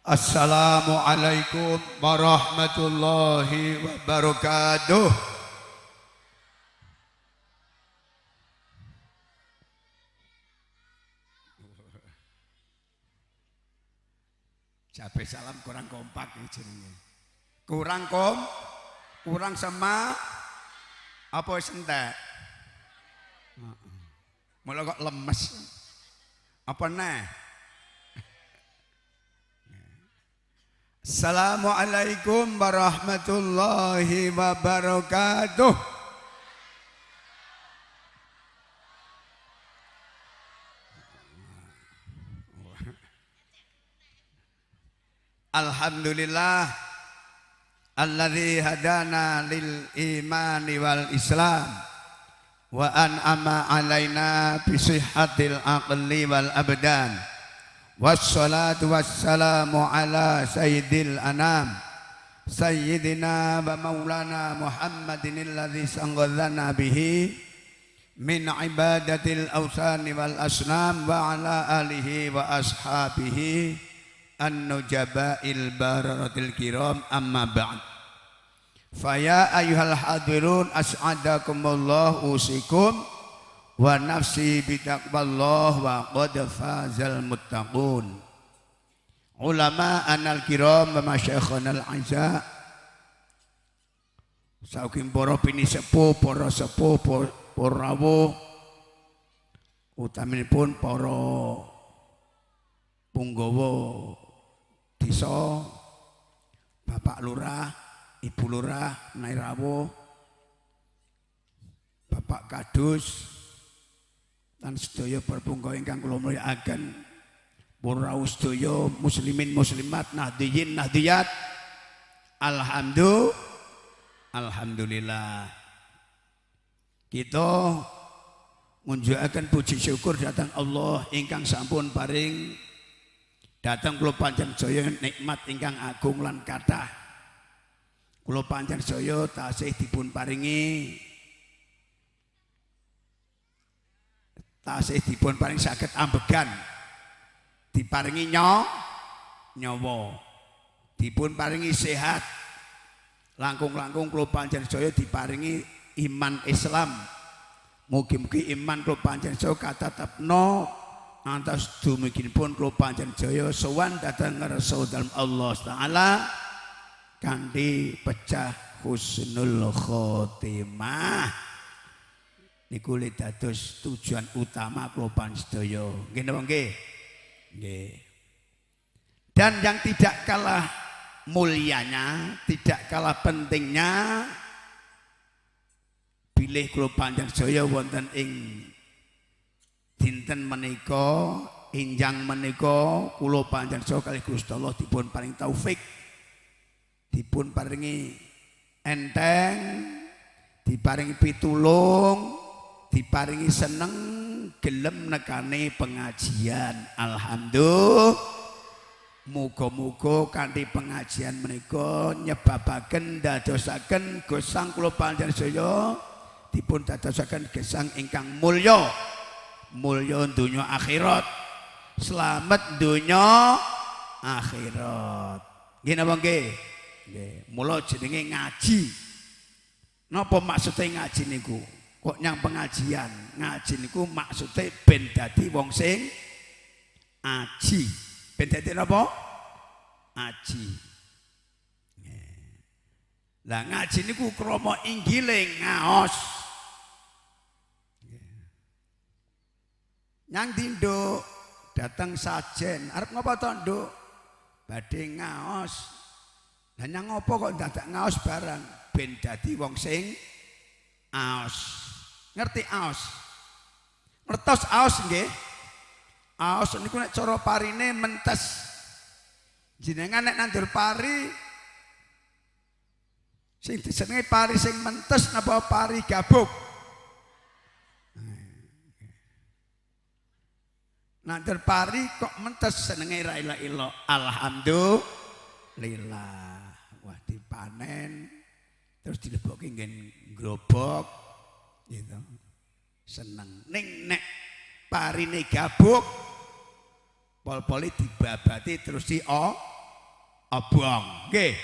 Assalamualaikum warahmatullahi wabarakatuh. Jabe salam kurang kompak iki jenenge. Kurang sama apa wis entek? Mula kok lemes. Apa neh? Assalamualaikum warahmatullahi wabarakatuh. Alhamdulillah alladzi hadana lil imani wal islam wa an'ama alaina bi sihhatil aqli wal abdan. Wassalatu wassalamu ala sayyidil anam sayyidina wa maulana Muhammadin alladzi sanghadhana bihi min ibadatil awsani wal asnam wa ala alihi wa ashabihi an-nujabail bararatil kiram amma ba'd. Faya ayyuhal hadirun as'adakumullah usikum wa nafsi bitaqwallah wa qad fazal muttaqun. Ulama anal kiram wa masyaikhanal azza, saking para pinisepuh, para sepuh, para rawuh, utaminipun para punggawa desa, Bapak Lurah, Ibu Lurah, Nai Rawuh, Bapak Kadus, dan sedaya perpunggawa ingkang kula mulyakaken, para rawuh sedaya muslimin muslimat, nahdiyin nahdiyat. Alhamdulillah. Kita ngunjukaken puji syukur dhateng Allah ingkang sampun paring datang kula panjenengan jaya nikmat ingkang agung lan kathah. Kula panjenengan jaya tasih dipun paring saged ambegan, diparingi nyawa, dipun paringi sehat, langkung-langkung kula panjenengan jaya diparingi iman Islam. Mugi-mugi iman kula panjenengan jaya katatepna antas dumiginipun kula panjenengan jaya sowan dhateng ngarsa dalem Allah Taala kanthi pecah husnul khotimah. Niku le dados tujuan utama kula panjenengan sedaya. Nggih napa nggih? Nggih. Dan yang tidak kalah mulianya, tidak kalah pentingnya, bilih kula panjenengan sedaya wonten ing dinten menika, enjang menika kula panjenengan sedaya kalih Gusti Allah dipun paring taufik, dipun paringi enteng, diparingi pitulung, diparingi seneng gelem nekane pengajian. Alhamdulillah. Muga-muga kanthi pengajian menika nyebabaken dadosaken gesang kula panjenengan sedaya dipun dadosaken gesang ingkang mulya. Mulya donya akhirat. Slamet donya akhirat. Nggih napa nggih? Nggih. Mula jenenge ngaji. Napa maksude ngaji niku? Kok nyang pengajian? Ngaji niku maksude ben dadi wong sing aji. Ben dadi napa? Aji. Lah ngaji niku krama inggile ngaos. Nyang dinduk dateng sajen, arep ngapa to, Nduk? Badhe ngaos. Lah nyang ngopo kok dadak ngaos barang? Ben dadi wong sing aos. Ngerti aos? Ngertos aos nggih? Aos niku nek cara parine mentes. Jenengan nek nandur pari sing disenengi pari sing mentes napa pari gabuk? Nandur pari kok mentes senenge ra ilah. Alhamdulillah. Wah dipanen terus dilebokke nggen grobok gitu. Seneng. Ning nek parine gabuk pol-poli dibabati terus obong nggih.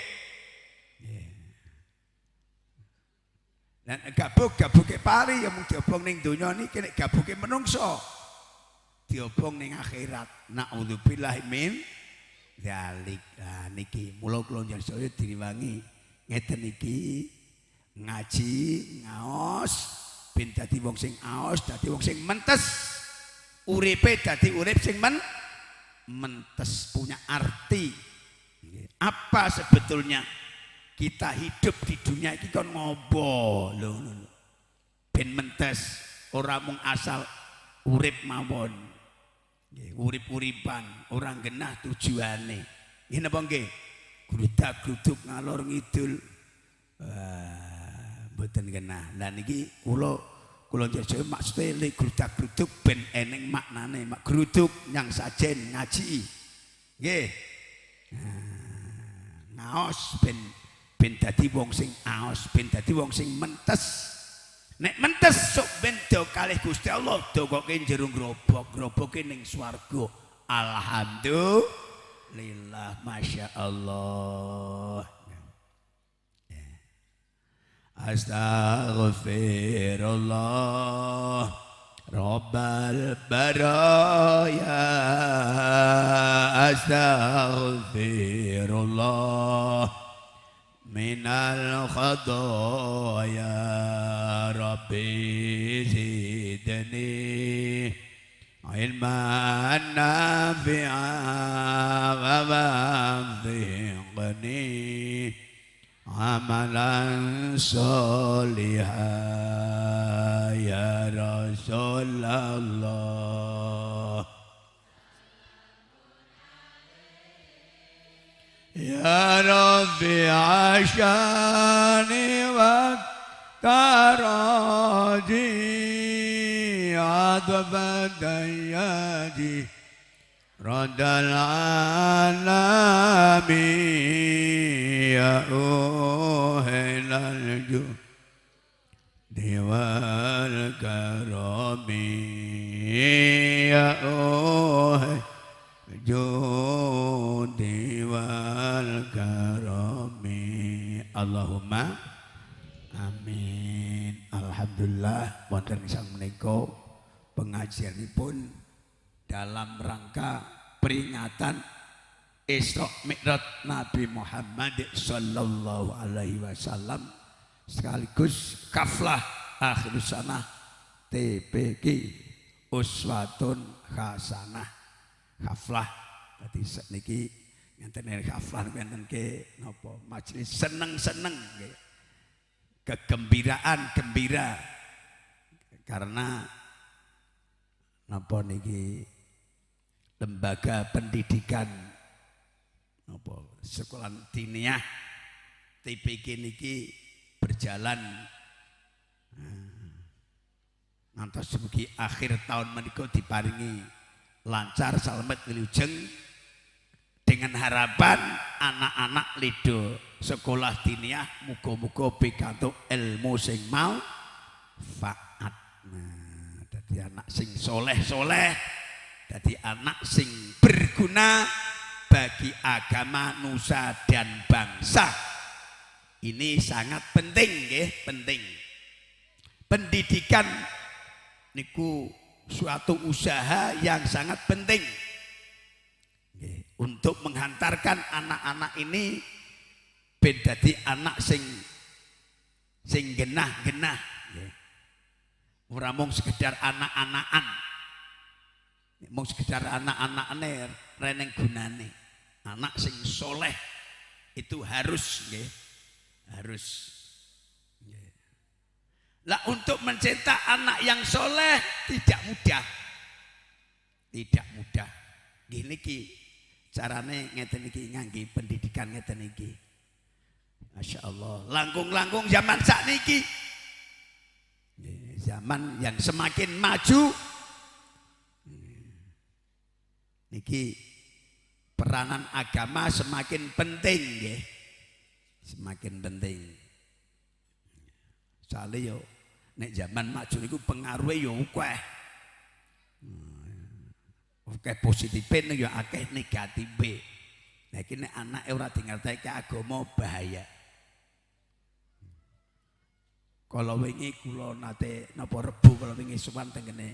Dan gabuke pari ya mung diobong ning donya niki nek gabuke menungso diobong ning akhirat. Naudzubillahi min dzalik. Niki mula kula njenengan saya diriwangi ngeten iki ngaji ngaos ben dadi wong sing aos, dadi wong sing mentes. Uripe dadi urip sing mentes, punya arti. Apa sebetulnya kita hidup di dunia ini kan ngobo lho. Ben mentes, ora mung asal urip mawon. Urip-uripan, orang genah tujuane. Nggih napa nggih? Grudak-gruduk ngalor ngidul. Mboten genah. Lah niki kula njajal maksude le grudak-gruduk ben eneng maknane. Mak gruduk nyang sajen ngaji. Nggih. Ngaos ben dadi wong sing aos, ben dadi wong sing mentes. Nek mentes sok ben do kalih Gusti Allah dokoke jero grobok-groboke ning swarga. Alhamdulillah, masyaallah. Astaghfirullah Rabbal baraya, astaghfirullah minal khadaya, Rabbi zidni ilman nafi'an wa waffiqni amalan solihah ya Rasulullah. Ya Rabbi ashani wa karaji adabadayaji radal alami ya uhilal diwal karami ya judi wal karami. Allahumma amin. Alhamdulillah wonten sang menika pengajianipun dalam rangka peringatan Isra Mi'raj Nabi Muhammad sallallahu alaihi wasallam sekaligus kaflah akhir sanah TPQ uswatun hasanah. Kaflah dadi sakniki ngenten kaflah ngenten ke napa majelis seneng-seneng nggih. Kegembiraan gembira karena napa niki lembaga pendidikan napa sekolah diniyah TPQ niki berjalan ngantos mugi akhir tahun menika diparingi lancar salamet wilujeng dengan harapan anak-anak lido sekolah diniyah muga-muga pikantuk ilmu sing manfaat. Nah, dadi anak sing soleh-soleh, dadi anak sing berguna bagi agama, nusa dan bangsa. Ini sangat penting nggih, penting. Pendidikan niku suatu usaha yang sangat penting untuk menghantarkan anak-anak ini ben dadi anak sing genah-genah. Ora mung sekedar anak-anakan. Mung sekedar anak-anakane reneng gunane. Anak sing soleh itu harus nggih. Harus. Lah untuk mencetak anak yang soleh tidak mudah. Tidak mudah. Gini ki carane ngeten iki ngangge pendidikan ngeten iki. Masya Allah. Langkung-langkung zaman sakniki. Zaman yang semakin maju. Niki peranan agama semakin penting nggih. Semakin penting. Soale yo nek zaman maju niku pengaruhe yo akeh. Akeh positife nek yo akeh negatife. Nah iki nek anake ora dingerteke agama bahaya. Kala wingi kula nate napa Rebu kala wingi sowan tengene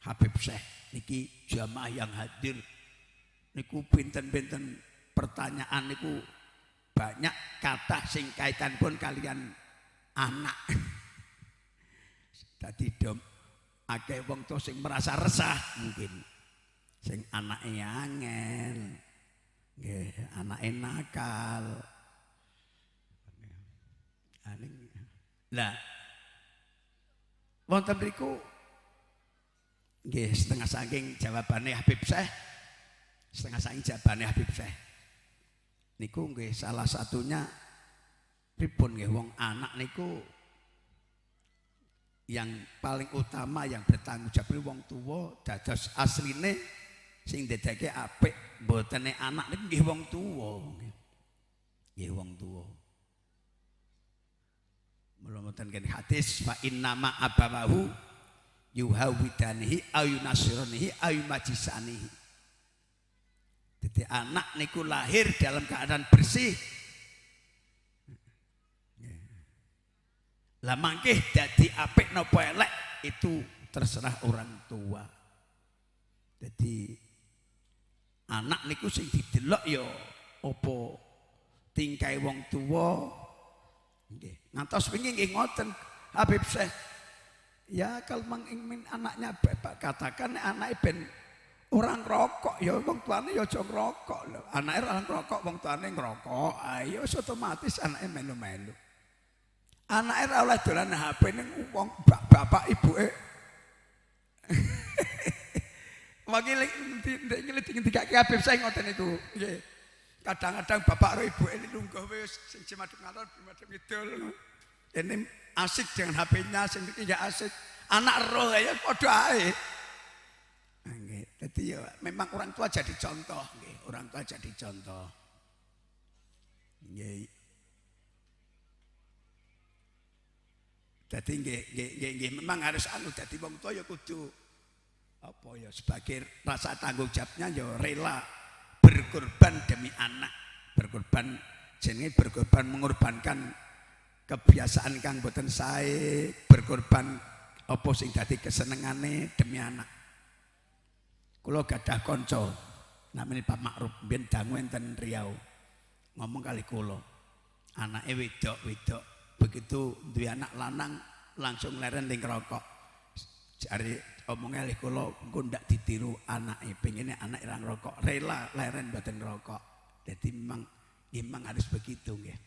Habib Syekh niki jamaah yang hadir niku pinten-pinten pertanyaan niku banyak kata sing kaitan pun kalian anak. Dadi dom akeh wong tuwa sing merasa resah mungkin. Sing anake angel. Nggih, anake nakal. Lah wonten mriku nggih setengah saking jawabane Habib Syekh. Setengah saking jawabane Habib Syekh. Niku nggih salah satunya pripun nggih wong anak niku yang paling utama yang bertanggung jawab wong tuwa dados asline sing ndadekake apik mbotene anak niku nggih wong tuwa. Nggih wong tuwa. Mula mboten kene hadis fa innama abawahu yuhawidanihi ayunasiranihi ayumajisanihi. Jadi anak niku lahir dalam keadaan bersih. Lah mangkih dadi apik napa elek itu terserah orang tua. Jadi anak niku sing didelok ya apa tingkai wong tuwa. Nggih. Ngantos wingi nggih ngoten Habib Syekh. Ya kalau mengingin anaknya bapak katakan anaknya ben orang rokok ya wong tuane ya aja ngrokok lho. Anake ora ngrokok wong tuane ngrokok. Ayo otomatis anake melu-melu. Anake ora oleh dolan HP ning wong bapak ibuke. Wakile dikake Habib Syekh ngoten niku. Nggih. Kadang-kadang bapak karo ibuke lungguh wis sing madhep ngalor madhep kidul. Ini asik dengan HP-nya, sing iki ya asik. Anak roh ya padha ae. Nggih, dadi ya memang orang tua jadi contoh nggih, orang tua jadi contoh. Nggih. Dadi nggih memang harus anu dadi wong tua ya kudu apa ya sebagai rasa tanggung jawabnya ya rela berkorban demi anak, berkorban jenenge berkorban mengorbankan kebiasaan kang boten sae, berkorban apa sing dadi kesenengane demi anak. Kula gadah kanca namine Pak Makruf ben dangu enten Riau. Ngomong kali kula. Anake wedok-wedok begitu duwe anak lanang langsung leren ning rokok. Jare omongnya oleh kula engko ndak ditiru anake, pengene anak ora ngrokok, rela leren mboten ngrokok. Jadi memang harus begitu nggih.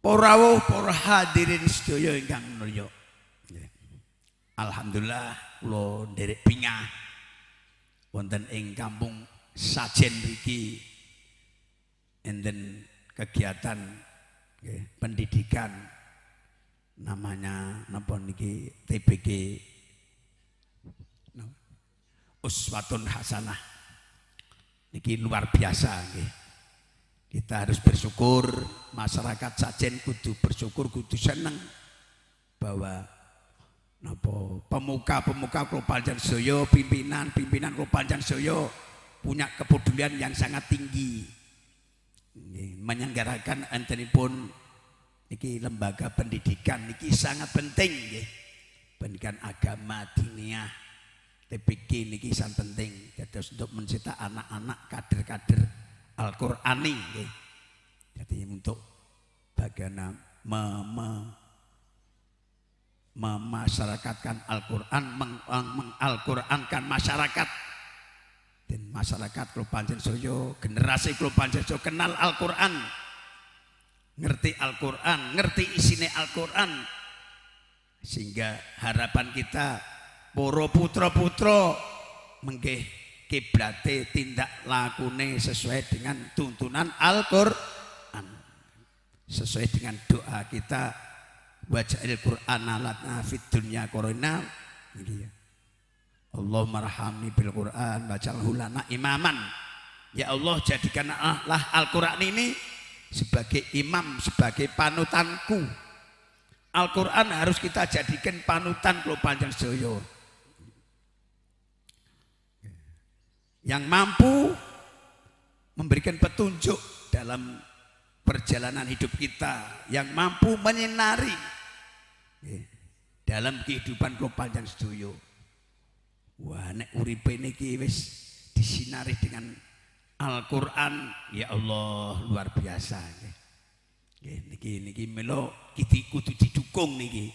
Para rawuh para hadirin sedaya ingkang mulya. Alhamdulillah kula nderek bingah wonten ing kampung Sajen mriki enten kegiatan nggih pendidikan namanya napa niki TBG Uswatun Hasanah niki luar biasa nggih. Kita harus bersyukur, masyarakat Sajen kudu bersyukur, kudu seneng bahwa napa pemuka-pemuka Kula Panjenengan pimpinan Kula Panjenengan punya kepedulian yang sangat tinggi. Nggih, menyelenggarakan antenipun niki lembaga pendidikan niki sangat penting nggih. Pendidikan agama diniyah TPK niki sangat penting dados untuk mencetak anak-anak kader-kader Al-Qur'ani nggih. Jadi untuk bagaimana memasyarakatkan Al-Qur'an, mengal-Qur'ankan masyarakat. Dan masyarakat Kula Panjenengan generasi Kula Panjenengan kenal Al-Qur'an. Ngerti Al-Qur'an, ngerti isine Al-Qur'an. Sehingga harapan kita para putra-putra menggih kiblate tindak lakune sesuai dengan tuntunan Al-Qur'an. Sesuai dengan doa kita waj'al Qur'ana lana fid dunya qarina nggih ya. Allahumma rahamni bil Qur'an waj'alhu lana imaman. Ya Allah jadikanlah Al-Qur'an ini sebagai imam, sebagai panutanku. Al-Qur'an harus kita jadikan panutan Kula Panjenengan sedaya. yang mampu memberikan petunjuk dalam perjalanan hidup kita, yang mampu menyinari dalam kehidupan kula panjang sedoyo. Wah, nek uripe niki wis disinari dengan Al-Qur'an, ya Allah luar biasa nggih. Niki melo kita kudu didukung niki.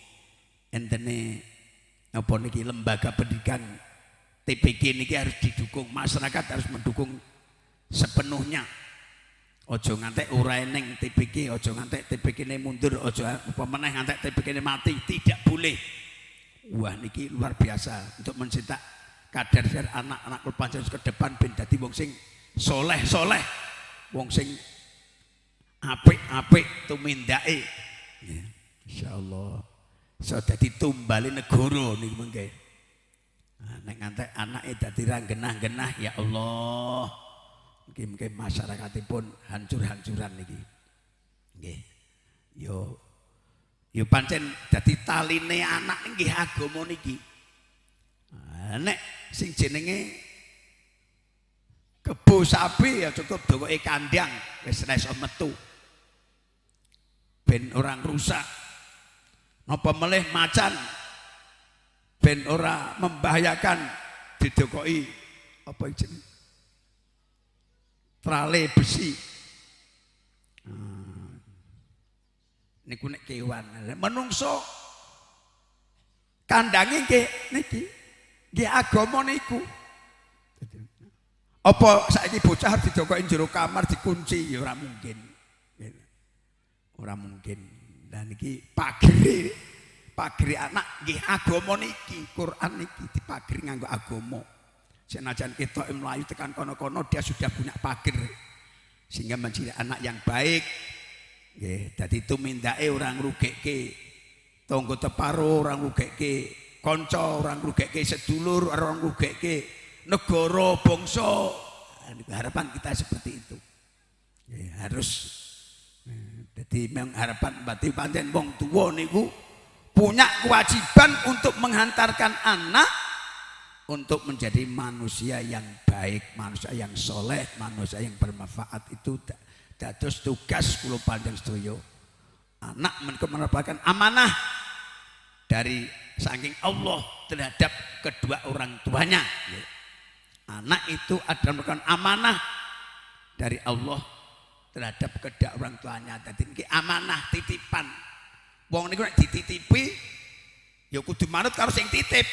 Entene apa niki lembaga pendidikan TPG niki harus didukung, masyarakat harus mendukung sepenuhnya. Ojo ngantek ora eneng TPG, ojo ngantek TPG ne mundur, ojo apa meneh ngantek TPG ne mati, tidak boleh. Wah niki luar biasa untuk mencetak kader anak-anak kula panjenengan ke depan ben dadi wong sing soleh-soleh, wong sing apik-apik tumindake. Ya, insyaallah iso dadi tumbale negara niku mengke. Nek ngantek anake dadi ra genah-genah, ya Allah. Mungkin masyarakatipun hancur-hancuran niki. Nggih. Yo pancen dadi taline anak nggih agama niki. Nek sing jenenge kebo sapi ya cukup dokoke kandang wis ora iso metu. Ben orang rusak. Napa melih macan ben ora membahayakan didokoki apa jenenge trale besi. Niku nek kewan, menungso kandange nggih niki nggih agama niku. Apa saiki bocah dijokoki jero kamar dikunci ya ora mungkin. Ora mungkin. Dan niki pagere anak nggih agama niki, Quran niki dipageri nganggo agama. Senajan ketok mlayu tekan kono-kono dia sudah punya pager sehingga menjadi anak yang baik. Nggih, dadi tumindake ora ngrugekke tangga teparo, ora ngrugekke kanca, ora ngrugekke sedulur, ora ngrugekke negara, bangsa. Harapan kita seperti itu. Ya, harus. Jadi memang harapan berarti pancen wong tuwa niku punya kewajiban untuk menghantarkan anak untuk menjadi manusia yang baik, manusia yang soleh, manusia yang bermanfaat. Itu dados tugas kula panjenengan sedaya. Anak merupakan amanah dari saking Allah terhadap kedua orang tuanya. Anak itu adalah merupakan amanah dari Allah terhadap kedua orang tuanya. Dadi iki amanah titipan. Wong niku nek dititipi ya kudu manut karo sing titip.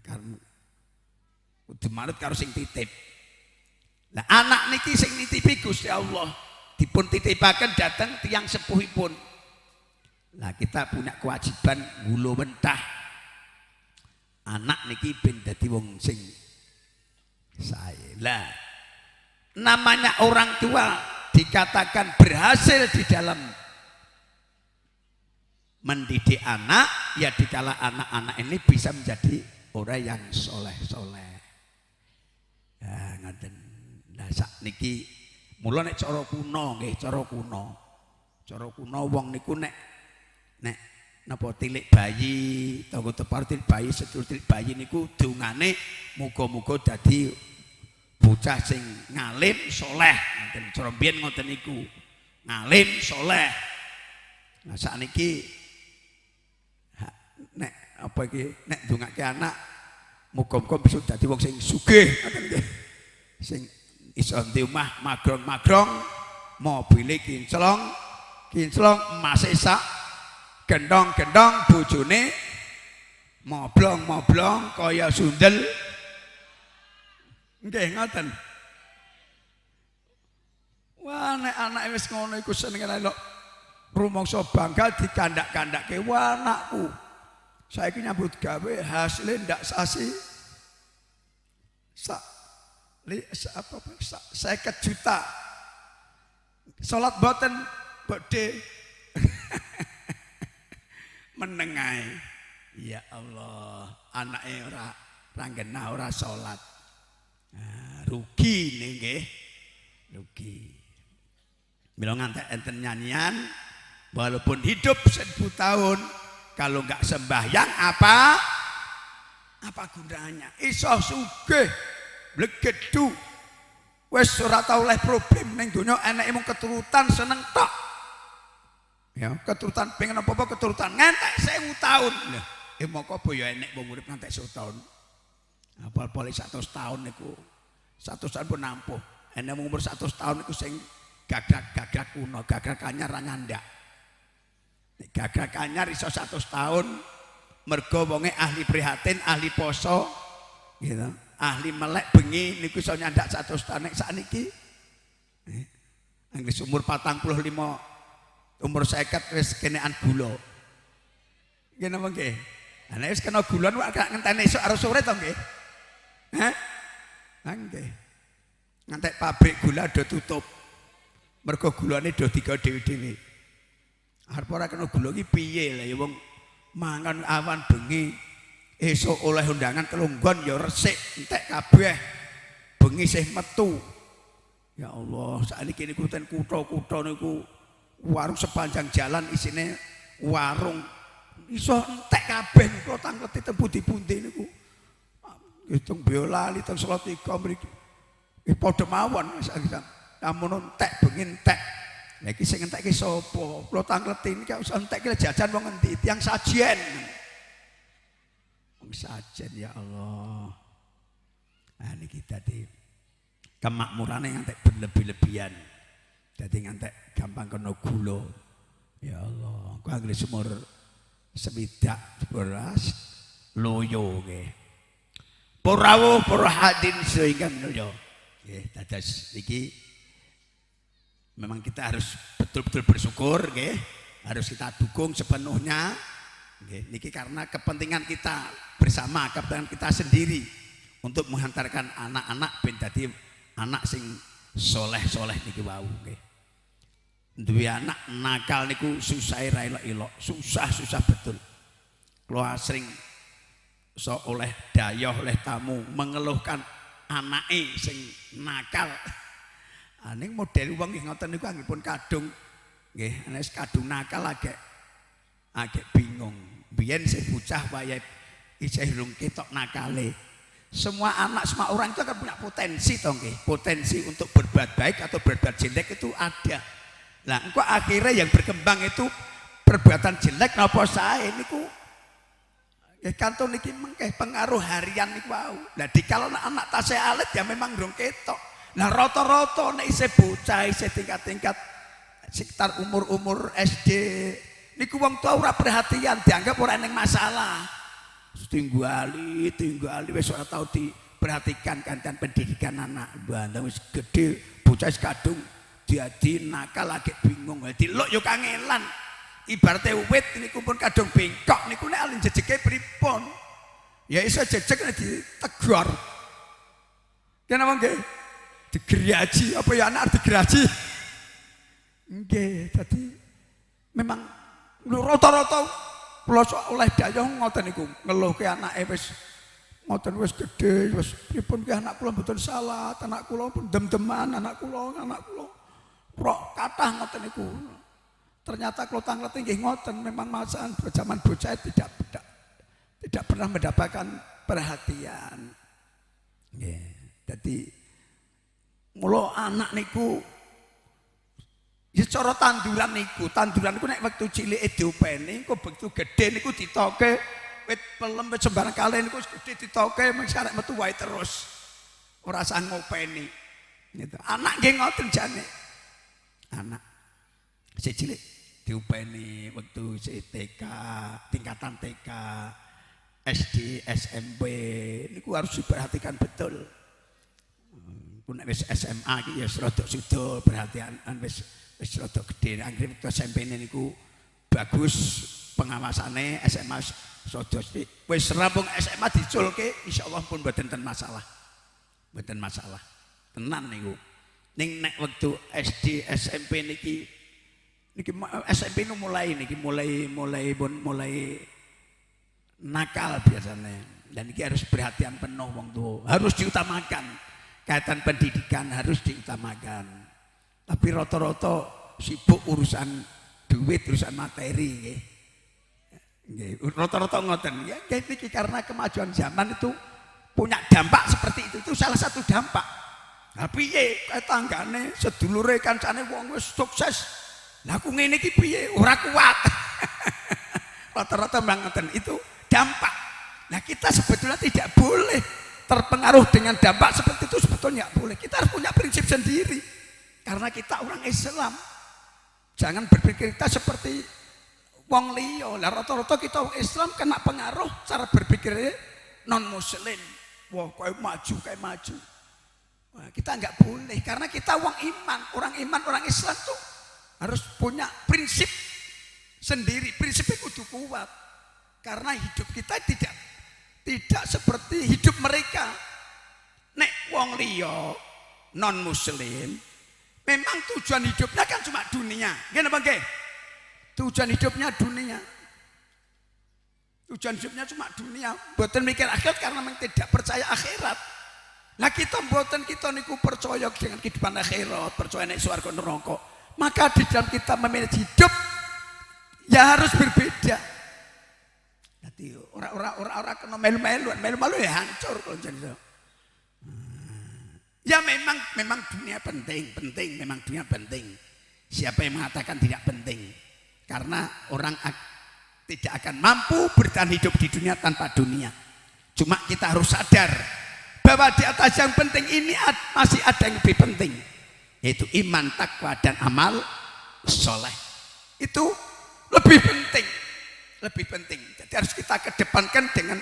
Karena kudu manut karo sing titip. Lah anak niki sing nitipi Gusti Allah dipun titipaken dateng tiyang sepuhipun. Lah kita punya kewajiban ngulu mentah anak niki ben dadi wong sing sae. Lah namanya orang tua dikatakan berhasil di dalam mendidik anak ya dikala anak-anak ini bisa menjadi orang yang soleh-soleh. Ya ngaten. Nah sakniki mula nek cara kuno nggih, cara kuno. Cara kuno wong niku nek napa tilik bayi, tangga tepar tilik bayi, sedulur tilik bayi niku dongane muga-muga dadi bocah sing ngalim soleh. Ngoten cara mbiyen ngoten niku. Ngalim soleh. Nah sakniki nek apa iki nek ndongake anak muga-muga bisa dadi wong sing sugih ngoten nggih. Sing iso di omah magrong-magrong, mobile kinclong, emase sak gendong-gendong, bojone moblong-moblong kaya sundel. Nggih ngoten. Wah nek anake wis ngono iku senenge lho rumangsa bangga dikandak-kandake. Wah anakku saiki nyambut gawe hasilnya ndak sasi apa 50 juta. Salat boten badhe menengae. Ya Allah, anake ora genah ora salat. Nah, rugi nih nggih. Rugi. Mila ngantek enten nyanyian walaupun hidup 1000 tahun kalau enggak sembahyang apa? Apa gunanya? Iso sugih, blegedu. Wis ora tau oleh problem ning donya eneke mung keturutan seneng tok. Ya, keturutan pengen apa-apa keturutan ngantek 1000 tahun. Lah, moko apa ya enek wong urip ngantek 100 tahun. Apal-apal 100 tahun niku. 100 tahun pun nampuh. Enek umur 100 tahun niku sing gagrak-gagrak kuno, gagrak anyar ra nyandak. Gagrak anyar iso 100 tahun mergo wonge ahli prihatin, ahli poso gitu. Ahli melek bengi niku iso nyandak 100 tahun nek sakniki. Anggis umur 45 umur 50 wis kenekan gula. Nggih napa nggih? Nek wis kena gula gak ngenteni esuk arep sore to nggih? Hah? Nggih. Ngantek pabrik gula do tutup. Mergo gulane do digawe dhewe-dhewe. Arep ora kena gula iki piye lah ya wong mangan awan bengi esuk oleh undangan telunggon ya resik entek kabeh. Bengi sih metu. Ya Allah, sakniki niku ten kutha-kutha niku warung sepanjang jalan isine warung iso entek kabeh niku tangkleti teng pundi-pundi niku. Hitung Boyolali teng Salatiga mriki. Padha mawon sakisan. Namun entek bengi entek. Lah iki sing entek ki sapa? Kula tangkleti iki iso entek ki jajan wong endi? Tiyang sajen. Wong sajen ya Allah. Nah niki dadi kemakmurane ngantek berlebih-lebihan. Dadi ngantek gampang kena gula. Ya Allah, kok anggere sumur sewidak beras loyo nggih. Para rawuh para hadin sehingga menulya. Nggih, dados iki memang kita harus betul-betul bersyukur nggih. Harus kita dukung sepenuhnya. Nggih, niki karena kepentingan kita bersama, kepentingan kita sendiri untuk menghantarkan anak-anak ben dadi anak sing soleh-soleh niki wau nggih. Duwe anak nakal niku susah ra elok-elok, susah betul. Kula asring so oleh dayoh oleh tamu mengeluhkan anake sing nakal. Aning model wong nggih ngoten niku anggipun kadung nggih, nek kadung nakal agek bingung. Biyen sing bocah wayahe isih rung ketok nakale. Semua anak, semua orang itu akan punya potensi toh nggih. Potensi untuk berbuat baik atau berbuat jelek itu ada. Lah engko akhirnya yang berkembang itu perbuatan jelek napa sae niku nggih kantun niki mengke pengaruh harian niku wau. Lah dikala anak tasih alit ya memang rung ketok. Lah rata-rata nek isih bocah isih tingkat-tingkat sekitar umur-umur SD niku wong tua ora perhatian, dianggap ora eneng masalah. Tinggali wis ora tau diperhatikan kancan pendidikan anak. Bandang wis gedhe bocah wis kadung diadi nakal lagi bingung. Dilok yo kangelan. Ibarate wit niku pun kadung bengkok niku nek alin jejeke pripun? Ya iso jejeg nek ditegor. Kenapa nggih? Digeraji apa ya anak digeraji? Nggih, dadi memang rata-rata kula oleh dayoh ngoten niku ngeluhke anake wis ngoten wis gedhe wis pripun ki anak kula mboten salah, anak kula pun dem-deman anak kula rok kathah ngoten niku. Ternyata kula tangleti nggih ngoten memang masakan zaman bocah tidak pernah mendapatkan perhatian. Nggih. Dadi mula anak niku ya cara tanduran niku nek wektu cilike diopeni engko begitu gedhe niku ditoke wit pelem wit sembarang kalih niku gedhe ditoke mung sarek metu wae terus ora usah ngopeni gitu. Anak nggih ngoten jane. Anak sing cilik diopeni wektu TK, tingkatan TK, SD, SMP niku harus diperhatikan betul. Nek wis SMA iki ya rada suda perhatian wis rada gedhe anggere SMP niku bagus pengawasane. SMA rada wis rampung SMA diculke insyaallah pun mboten masalah. Mboten masalah. Tenan niku. Ning nek wektu SD SMP niki SMP nu mulai nakal biasanya. Dan ini harus perhatian penuh wong tua. Harus diutamakan. Kaitan pendidikan harus diutamakan. Tapi rata-rata sibuk urusan duit, urusan materi. Rata-rata ngoten. Ya, niki karena kemajuan zaman itu punya dampak seperti itu salah satu dampak. Lah piye kae tanggane sedulure kancane wong wis sukses. Lah aku ngene iki piye ora kuat. Rata-rata ngoten itu dampak. Nah kita sebetulnya tidak boleh terpengaruh dengan dampak seperti itu, sebetulnya boleh. Kita harus punya prinsip sendiri karena kita orang Islam. Jangan berpikir kita seperti wong liya. Lah rata-rata kita wong Islam kena pengaruh cara berpikir non muslim. Wah, kayak maju. Wah, kita enggak boleh karena kita wong iman, orang Islam tuh harus punya prinsip sendiri. Prinsipnya kudu kuat. Karena hidup kita tidak seperti hidup mereka. Nek wong liya non muslim memang tujuan hidupnya kan cuma dunia. Nggih napa nggih? Tujuan hidupnya dunia. Tujuan hidupnya cuma dunia. Mboten mikir akhirat karena memang tidak percaya akhirat. Nah kita mboten kita niku percaya dengan kehidupan akhirat, percaya nek swarga neraka. Maka di dalam kita memanage hidup ya harus berbeda. Dadi ora kena melu-melu ya hancur kalau jadi. Ya memang dunia penting, memang dunia penting. Siapa yang mengatakan tidak penting? Karena orang tidak akan mampu bertahan hidup di dunia tanpa dunia. Cuma kita harus sadar bahwa di atas yang penting ini masih ada yang lebih penting, yaitu iman, takwa, dan amal soleh. Itu lebih penting. Jadi harus kita kedepankan dengan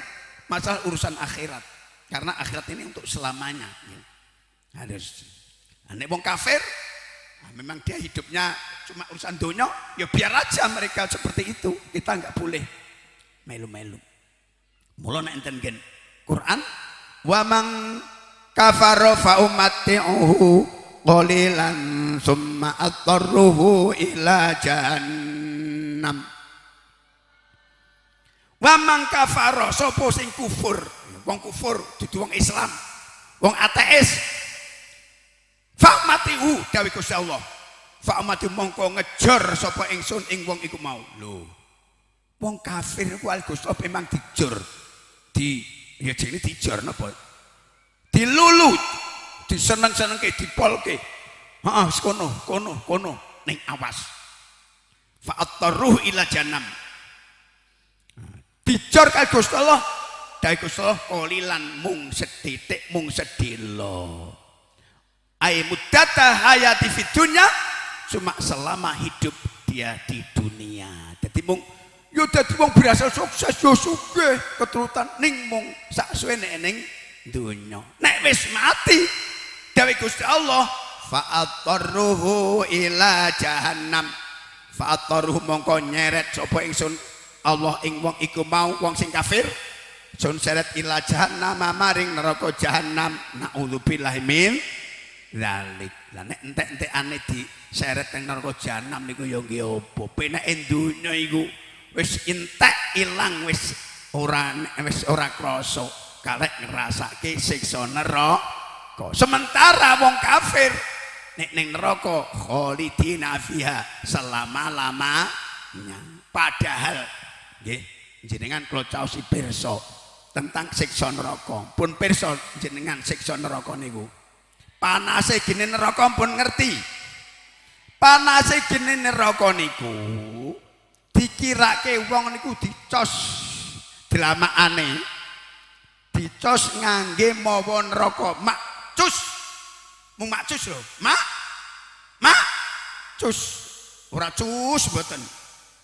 masalah urusan akhirat. Karena akhirat ini untuk selamanya. Harus. Nek wong kafir, memang dia hidupnya cuma urusan dunia, ya biar aja mereka seperti itu. Kita enggak boleh melu-melu. Mula nek enten gen Quran, wa man kafara fa umatti'uhu qalilan summa atarruhu ila jahannam. Wa man kafara sapa sing kufur, wong kufur dudu wong Islam, wong ateis. Fa umatti'u dawuh Gusti Allah. Fa umatti'u mongko ngejar sapa ingsun ing wong iku mau. Lho. Wong kafir ku al Gusti Allah memang dijor. Ya jenenge dijor napa? Dilulu, diseneng-senengke, dipolke. Heeh, kono ning awas. Fa atarruh ila jannam. Dijor kali Gusti Allah, dawuh Gusti Allah qalilan mung sethithik mung sedhela. Ai muddata hayati fid dunya, cuma selama hidup dia di dunia. Dadi mung yo dadi wong berhasil sukses yo sugih keturutan ning mung sak suwene ning dunya. Nek wis mati dawuh Gusti Allah fa atarruhu ila jahannam. Fa atarruhu mongko nyeret sapa ingsun Allah ing wong iku mau wong sing kafir sun seret ila jahannam maring neraka jahannam. Naudzubillahi min zalik. Lah nek entek-entekane diseret ning neraka jahanam niku ya nggih apa? Peneke donya iku wis entek ilang wis ora krasa kalek ngrasake siksa neraka. Sementara wong kafir nek ning neraka khalidina fiha selama-lamanya. Padahal nggih jenengan kula caosi pirsa tentang siksa neraka. Pun pirsa jenengan siksa neraka niku. Panase gene neraka pun ngerti. Panase gene neraka niku dikirake wong niku dicos delamakane. Dicos ngangge mawa neraka. Makcus. Mung makcus lho. Cus. Ora cus mboten.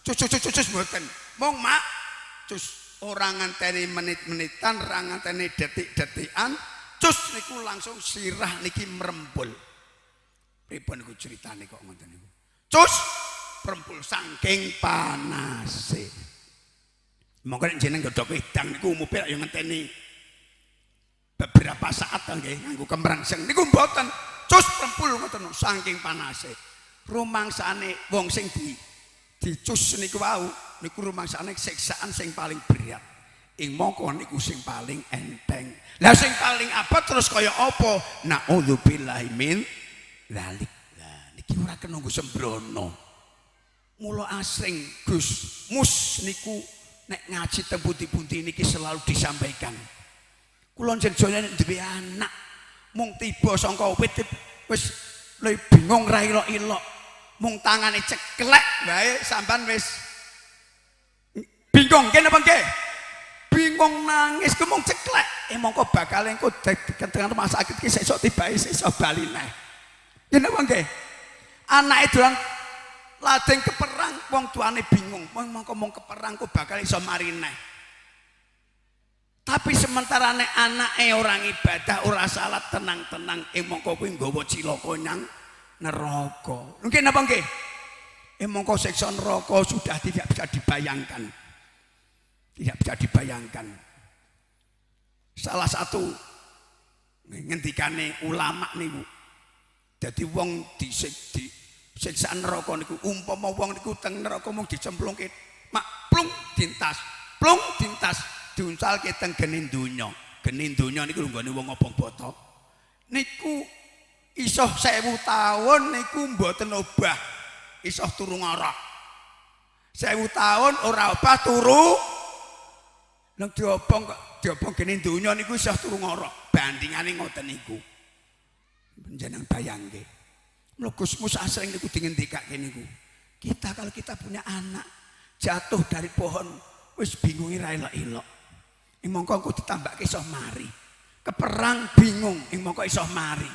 Cus mboten. Mung makcus. Ora nganteni menit-menitan, ora nganteni detik-detikan. Cus niku langsung sirah niki merempul. Pripun niku critane kok ngoten niku. Cus merempul saking panase. Monggo nek jeneng godhok wedang niku umupe ya ngenteni beberapa saat nggih nganggo kemrangseng niku mboten. Cus merempul ngoten saking panase. Rumangsane wong sing dicus niku wau niku rumangsane siksaan sing paling berat. Ing mongko niku sing paling enteng. Lah sing paling abot terus kaya apa? Naudzubillahi min dzalik. Lah niki ora kena nggo sembrono. Mula asring Gus Mus niku nek ngaji teng pundi-pundi niki selalu disampaikan. Kula jenengan duwe anak mung tiba saka wit wis bingung ra ilok-ilok. Mung tangane ceklek wae sampean wis bingung kene apa nggih? Bingung nangis ku mung ceklek. Mongko bakal engko dengan rumah sakit ki sesuk tibae sesuk bali neh. Kene apa nggih? Anake dolan ladeng keperang wong tuane bingung. Mongko mung keperang ku bakal iso mari neh. Tapi sementara nek anake orang ibadah ora salat tenang-tenang mongko kuwi nggawa cilaka nyang neraka. Mungkin apa nggih? Mongko siksa neraka sudah tidak bisa dibayangkan. Tidak bisa dibayangkan. Salah satu ngendikane ulama niku. Dadi wong disiksa neraka niku umpama wong niku teng neraka mung dicemplungke mak plung dintas, plung dintas diuncalke teng geni donya. Geni donya niku nggone wong obong boto. Niku iso 1000 tahun niku mboten obah. Iso turu ngorok. 1000 tahun ora obah turu. Nek diobong geni donya niku iso turu ngorok. Bandingane ngoten niku. Panjenengan bayangke. Lho Gus Mus asring niku dingendikake niku. Kita kalau kita punya anak jatuh dari pohon wis bingung ira elok-elok. Mongko engko ditambahke iso mari. Keperang bingung, mongko iso mari.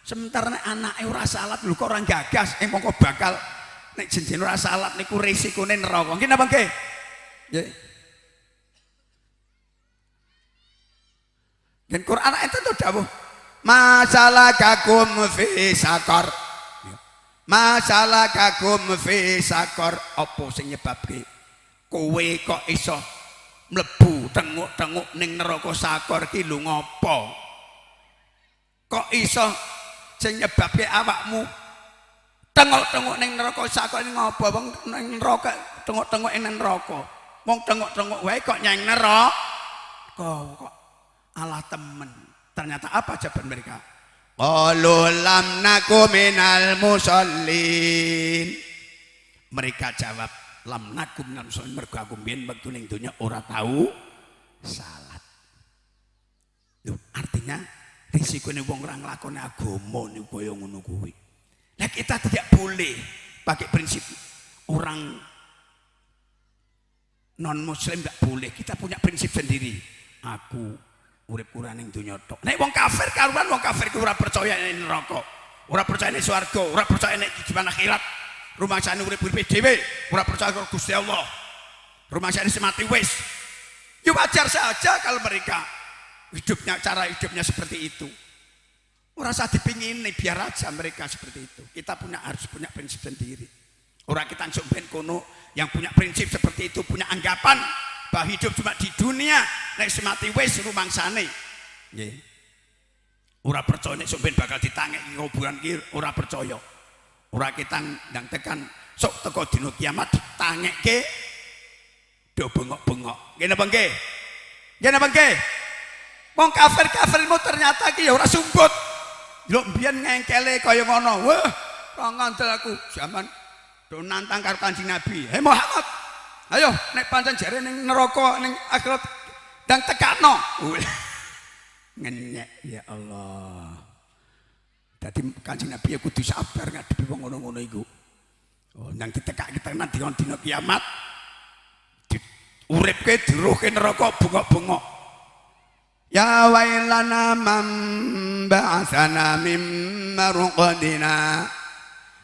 Sementara nek anake ora salat lho kok ora gagas, mongko bakal nek jenjen ora salat niku risikone neraka. Nggih napa nggih? Nggih. Dan Quran itu tuh dawuh, "Masalakakum fi sakar." Masalakakum fi sakar, apa sing nyebabke kowe kok iso mlebu tenguk-tenguk ning neraka sakor ki lho ngopo? Kok iso sing nyebabke awakmu tenguk-tenguk ning neraka sakor iki ngopo? Wong ning neraka tenguk-tenguk ning neraka. Wong tenguk-tenguk wae kok nyang neraka. Kok alah temen. Ternyata apa jawaban mereka? Qalu lam naku minal musallin. Mereka jawab, lam naku minal musallin, mergo aku mbiyen wektu ning donya ora tahu salat. Loh, artinya risikone wong ora nglakoni agama niku kaya ngono kuwi. Nah, kita tidak boleh pakai prinsip orang non muslim enggak boleh. Kita punya prinsip sendiri. Aku urip kurang ning donya tok. Nek wong kafir karuan wong kafir ku ora percaya ning neraka, ora percaya ning swarga, ora percaya ning kehidupan akhirat. Rumangsane urip-uripe dhewe, ora percaya karo Gusti Allah. Rumangsane semati wis. Ya wajar saja kalau mereka hidupnya cara hidupnya seperti itu. Ora usah dipingini, biar aja mereka seperti itu. Kita harus punya prinsip sendiri. Orang kita ben kono yang punya prinsip seperti itu, punya anggapan bahwa hidup cuma di dunia, nek semati wis rumangsane. Nggih. Ora percaya nek sampeyan bakal ditangeki kuburan ki, ora percaya. Ora kita ndang tekan sok teko dina kiamat ditangekke do bengok-bengok. Nggih napa nggih? Nggih napa nggih? Wong kafir-kafirmu ternyata ki ya ora sumbut. Lho mbiyen ngengkele kaya ngono. Wah, ora ngandel aku zaman do nantang karo Kanjeng Nabi. Hei Muhammad, ayo nek pancen jare ning neraka ning akhirat ndang tekakno. Ngenyek ya Allah. Dadi Kanjeng Nabi ya kudu sabar ngadepi wong ngono-ngono iku. Oh, nang ditekake tenan dina kiamat. Uripke diruhke neraka bengok-bengok. Ya wailana man ba'atsana mim marqadina.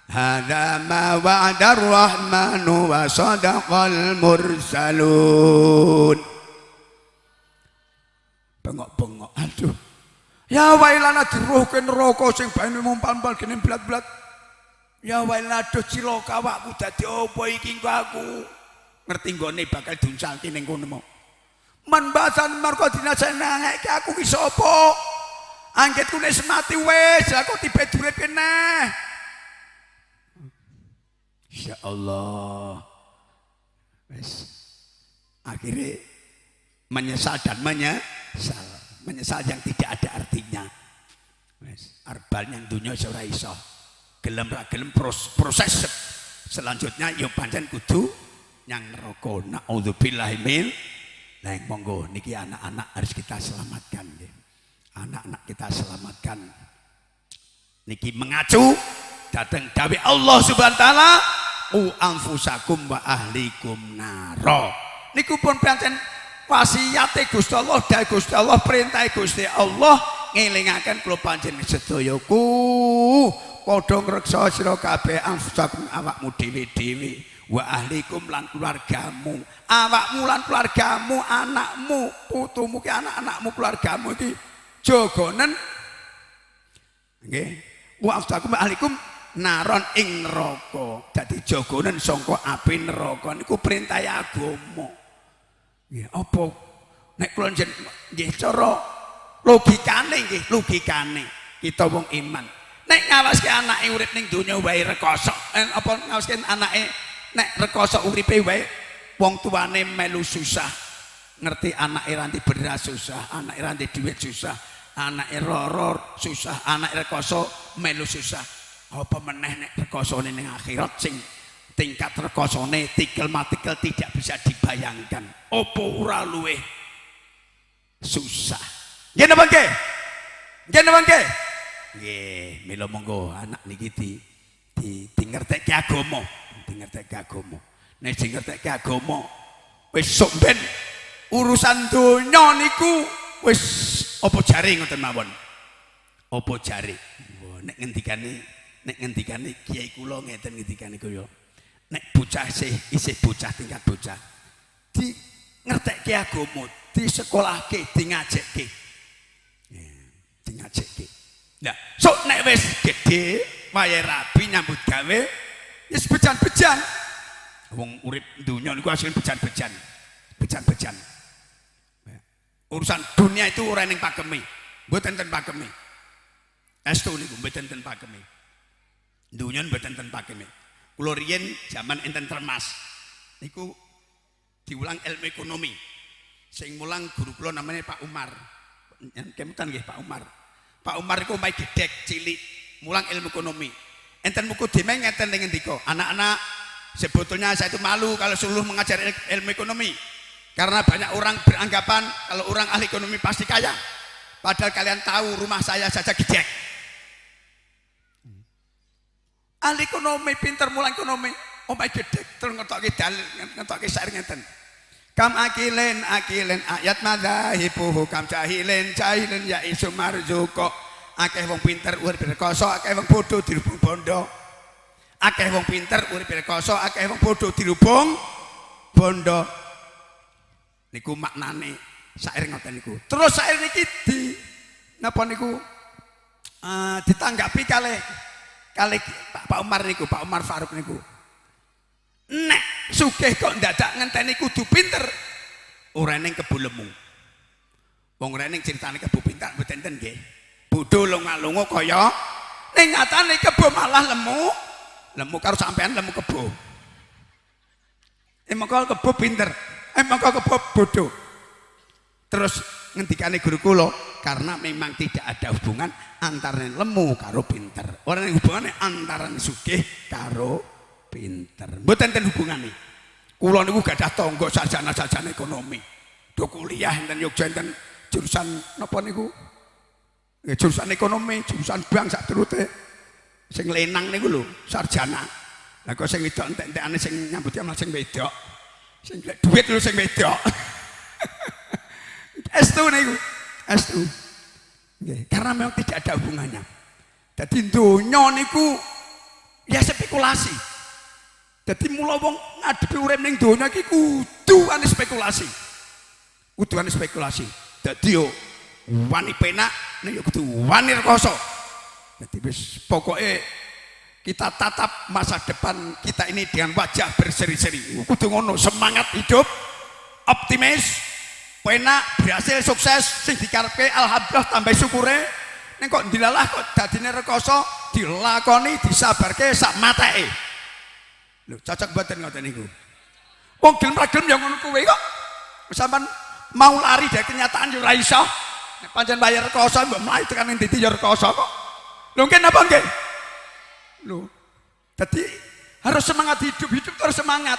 Hadza ma wa'ada ar-rahmanu wa sadaqal mursalun. Bengok-bengok, aduh. Ya wailana diruhke neraka sing baene mumpal-mumpal gene blat-blat. Ya wailana aduh cilaka awakku dadi apa iki kok aku. Ngerti nggone bakal diuncalke ning kono mau. Man basan marqadina senengke aku ki sapa? Anggetku nek semati wis aku tiba urip kene. Insyaallah. Wis. Akhirnya menyesal dan menyesal. Menyesal yang tidak ada artinya. Wis, arbal yang dunia ora iso. Gelem ra gelem proses selanjutnya ya pancen kudu nyang neraka. Naudzubillahi min. Nah, monggo niki anak-anak harus kita selamatkan. Anak-anak kita selamatkan. Niki mengacu datang dawuh Allah Subhanahu wa taala, anfusakum wa ahlikum naro. Niku pun pancen wasiyate Gusti Allah, dawuh Gusti Allah, perintah Gusti Allah ngelingaken kula panjenengan sedayaku padha ngreksa sira kabeh anfusakum awakmu dhewe-dhewe wa ahlikum lan keluargamu. Awakmu lan keluargamu, anakmu, putumu ki anak-anakmu, keluargamu iki jogonen nggih. Wa anfusakum wa ahlikum naron ing neraka. Dadi jogonen sangka api neraka niku perintah agama. Nggih, apa nek kula nggih cara logikane nggih, logikane kita wong iman. Nek ngawaske anake urip ning donya wae rekoso, apa ngawaske anake nek rekoso uripe wae wong tuane melu susah. Ngerti anake ranti beras susah, anake ranti dhuwit susah, anake lara susah, anake rekoso melu susah. Apa meneh nek rekosone ning akhirat sing tingkat rekosone tikel-matikel tidak bisa dibayangkan. Apa ora luweh susah. Nggih napa nggih? Nggih napa nggih? Nggih, mila monggo anak niki di ngerteke agama, ngerteke agama. Nek sing ngerteke agama wis sok ben urusan donya niku wis apa jare ngoten mawon. Apa jare? Nek ngendikane kiai kula ngeten ngendikane kaya nek bocah isih bocah tingkat bocah di ngerteke agama, di sekolahke, di ngajekke. Di ngajekke. Nah, sok nek wis gedhe wayahe rabi nyambut gawe wis bejan-bejan. Wong urip dunya niku asline bejan-bejan. Bejan-bejan. Urusan dunia itu ora ning pakeme. Mboten ten pakeme. Estu niku mboten ten pakeme. Dunya mboten ten pakeme. Kula riyen zaman enten Termas. Niku diulang ilmu ekonomi. Sing mulang guru kula namanya Pak Umar. Kemutan nggih Pak Umar. Pak Umar iku omahe gedhek cilik, mulang ilmu ekonomi. Enten muku dime ngeten ning ngendika, anak-anak, sebetulnya saya itu malu kalau suluh mengajar ilmu ekonomi. Karena banyak orang beranggapan kalau orang ahli ekonomi pasti kaya. Padahal kalian tahu rumah saya saja gedhek. Ahli ekonomi pinter mulang ekonomi, omahe gedhek, terus ngetokke dalil, ngetokke syair ngeten. Kam akilin ayat madzahibuhu kam jahilin ya isu marzuqa. Akeh wong pinter urip rekoso, akeh wong bodho dirubung bondo. Akeh wong pinter urip rekoso, akeh wong bodho dirubung bondo. Niku maknane syair ngoten niku. Terus syair niki napa niku ditanggapi kalih Pak Umar niku, Pak Umar Faruk niku. Nek sugih kok ndadak ngenteni kudu pinter. Ora ning kebo lemu. Wong ora ning critane kebo pinter mboten ten nggih. Bodho lunga-lunga kaya ning nyatane kebo malah lemu. Lemu karo sampean lemu kebo. Mengko kebo pinter. Mengko kebo bodho. Terus ngendikane guru kula, karena memang tidak ada hubungan antara lemu karo pinter. Ora ning hubungane antara sugih karo pinter. Mboten ten hubungane. Kula niku gadah tangga sarjana-sarjana ekonomi. Do kuliah enten Yogyakarta enten jurusan napa niku? Jurusan ekonomi, jurusan bank sak turute. Sing lenang niku lho, sarjana. Lah kok sing wedok entek-entekane sing nyambut malah sing wedok. Sing duit lho sing wedok. Estu niku, estu. Nggih, karena memang tidak ada hubungannya. Dadi donya niku ya spekulasi. Dadi mula wong ngadepi urip ning donya iki kudu ane spekulasi. Kudu ane spekulasi. Dadi yo wani penak nek yo kudu wani rekoso. Dadi wis pokoke kita tatap masa depan kita ini dengan wajah berseri-seri. Kudu ngono, semangat hidup, optimis, penak, berhasil, sukses, sing dikarepke alhamdulillah tambah syukure. Ning kok dilalah kok dadine rekoso, dilakoni, disabarke sak mateke. Lho, cocok mboten ngoten niku. Wong gelem-gelem ya ngono kuwi kok. Sampeyan mau lari dari kenyataan yo ora iso. Nek pancen bayar rekoso mbok mlayu tekan ndi yo rekoso kok. Lho nggih napa nggih? Lho. Jadi harus semangat hidup terus semangat.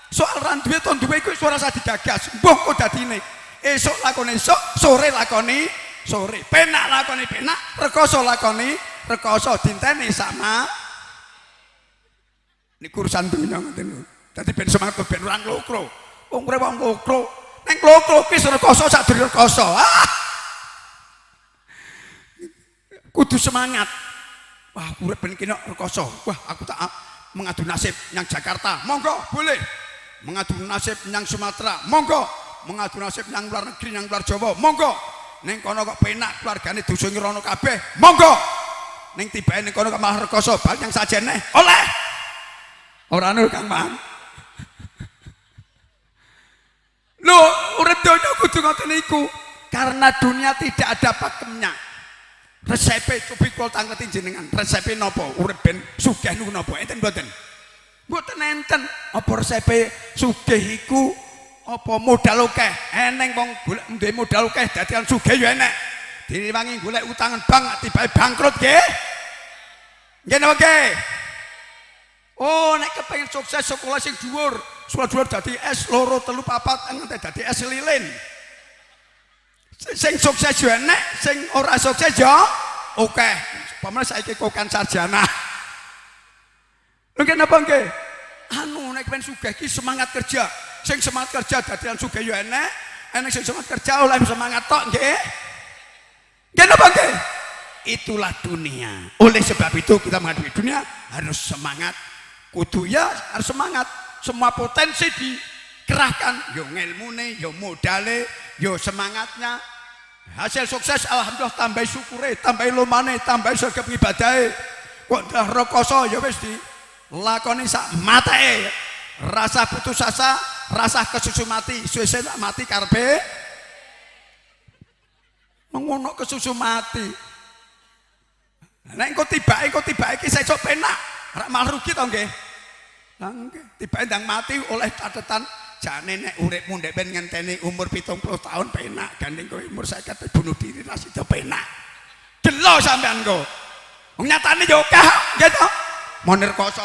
Soal ra duwe to duwe iku ora usah digagas. Mbuh kok dadine. Esuk lakoni esuk, sore lakoni sore. Penak lakoni penak, rekoso lakoni rekoso dinteni sama. Ini urusan dunia ngoten. Dadi ben semangat ben ora nglokro. Wong urip wong nglokro. Ning nglokro ki rekoso sadurunge rekoso. Kudu semangat. Wah, urip ben kena rekoso. Wah, aku tak mengadu nasib yang Jakarta. Monggo, boleh. Mengadu nasib yang Sumatera. Monggo. Mengadu nasib yang luar negeri, yang luar Jawa. Monggo. Ning kono kok penak keluargane dosa ngirono kabeh. Monggo. Ning tibae ning kono kok malah rekoso bal yang sajene. Oleh. Ora anu Kang Man. Lho, urip donya kudu ngoten niku. Karena dunia tidak ada pakemnya. Resepe cobi kula tangketi jenengan. Resepe napa? Urip ben sugih niku napa? Enten mboten? Mboten enten. Apa resepe sugih iku apa modal akeh? Eneng wong golek duwe modal akeh dadian sugih ya enek. Diwangi golek utangan bank tibae bangkrut nggih. Nggih napa nggih? Oh, nek kepengin sukses sekolah sing dhuwur, sekolah dhuwur dadi S 2 3 4 nganti dadi S lilin. Sing sukses yo enek, sing ora sukses yo akeh. Pamane saiki kokan sarjana. Lho napa nggih? Anu nek pengen sugih iki semangat kerja. Sing semangat kerja dadian sugih yo enek, enek sing semangat kerja oleh semangat tok nggih. Nggih napa nggih? Itulah dunia. Oleh sebab itu kita menghadapi dunia harus semangat. Kudu ya harus semangat. Semua potensi dikerahkan. Yo ngilmune, yo modale, yo semangatnya. Hasil sukses alhamdulillah tambah syukure, tambah lumane, tambah sregep ibadahe. Kok dah rekoso ya wis dilakoni sak mateke. Rasa putus asa, rasa kesusu mati, suwe-suwe mati karepe. Ngono kesusu mati. Nek engko tibake iki sesuk penak. Rak malah rugi to nggih. Lah nggih, tibake ndang mati oleh catetan jane nek uripmu ndek ben ngenteni umur 70 tahun penak, gandeng kowe umur 50 bunuh diri ra sida penak. Delo sampean kok. Wong nyatane yo akeh nggih to. Monir koso